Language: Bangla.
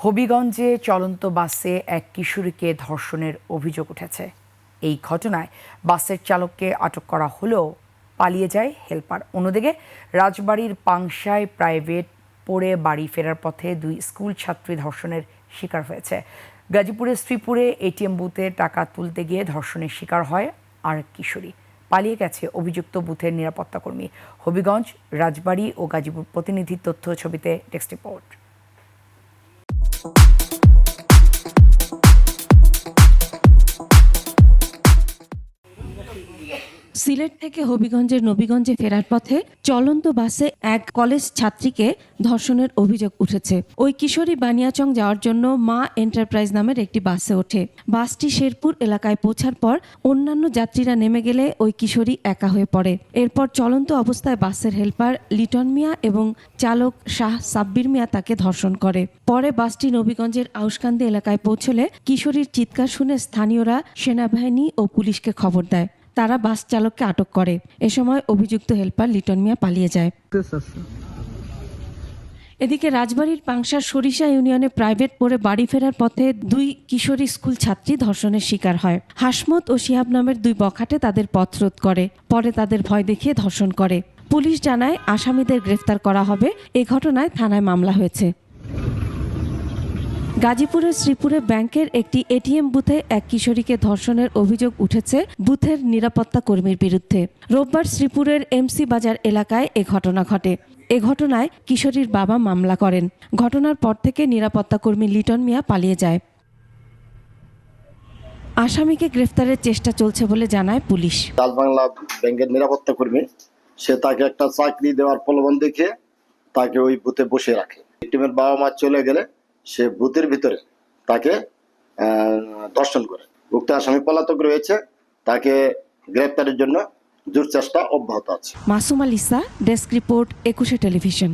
হবিগঞ্জে চলন্ত বাসে এক কিশোরীকে ধর্ষণের অভিযোগ উঠেছে। এই ঘটনায় বাসের চালককে আটক করা হলেও পালিয়ে যায় হেলপার। অন্যদিকে রাজবাড়ীর পাংশায় প্রাইভেট পড়ে বাড়ি ফেরার পথে দুই স্কুল ছাত্রী ধর্ষণের শিকার হয়েছে। গাজীপুরের শ্রীপুরে এটিএম বুথে টাকা তুলতে গিয়ে ধর্ষণের শিকার হয় আরেক কিশোরী। পালিয়ে গেছে অভিযুক্ত বুথের নিরাপত্তাকর্মী। হবিগঞ্জ, রাজবাড়ী ও গাজীপুর প্রতিনিধির তথ্য ছবিতে ডেস্ক রিপোর্ট। সিলেট থেকে হবিগঞ্জের নবীগঞ্জে ফেরার পথে চলন্ত বাসে এক কলেজ ছাত্রীকে ধর্ষণের অভিযোগ উঠেছে। ওই কিশোরী বানিয়াচং যাওয়ার জন্য মা এন্টারপ্রাইজ নামের একটি বাসে ওঠে। বাসটি শেরপুর এলাকায় পৌঁছার পর অন্যান্য যাত্রীরা নেমে গেলে ওই কিশোরী একা হয়ে পড়ে। এরপর চলন্ত অবস্থায় বাসের হেলপার লিটন মিয়া এবং চালক শাহ সাব্বির মিয়া তাকে ধর্ষণ করে। পরে বাসটি নবীগঞ্জের আউশকান্দি এলাকায় পৌঁছলে কিশোরীর চিৎকার শুনে স্থানীয়রা সেনাবাহিনী ও পুলিশকে খবর দেয়। তারা বাস চালককে আটক করে। এ সময় অভিযুক্ত হেলপার লিটন মিয়া পালিয়ে যায়। এদিকে রাজবাড়ীর পাংশার সরিষা ইউনিয়নে প্রাইভেট পড়ে বাড়ি ফেরার পথে দুই কিশোরী স্কুল ছাত্রী ধর্ষণের শিকার হয়। হাসমত ও শিহাব নামের দুই বখাটে তাদের পথরোধ করে, পরে তাদের ভয় দেখিয়ে ধর্ষণ করে। পুলিশ জানায় আসামিদের গ্রেফতার করা হবে। এ ঘটনায় থানায় মামলা হয়েছে। গাজীপুরের শ্রীপুরে ব্যাংকের একটি এটিএম বুথে এক কিশোরীকে ধর্ষণের অভিযোগ উঠেছে বুথের নিরাপত্তা কর্মীর বিরুদ্ধে। রোববার শ্রীপুরের এমসি বাজার এলাকায় এ ঘটনা ঘটে। এ ঘটনায় কিশোরীর বাবা মামলা করেন। ঘটনার পর থেকে নিরাপত্তা কর্মী লিটন মিয়া পালিয়ে যায়। আসামিকে গ্রেফতারের চেষ্টা চলছে বলে জানায় পুলিশ। বাংলা ব্যাংকের নিরাপত্তা কর্মী, সে তাকে একটা চাকরি দেওয়ার প্রলোভন দেখে তাকে ওই বুথে বসে রাখে। টিমের বাবা মা চলে গেলে সে বুথের ভিতরে তাকে ধর্ষণ করে। উক্ত আসামি পলাতক রয়েছে, তাকে গ্রেফতারের জন্য জোর চেষ্টা অব্যাহত আছে। Masuma Lisa, desk report, 21 television.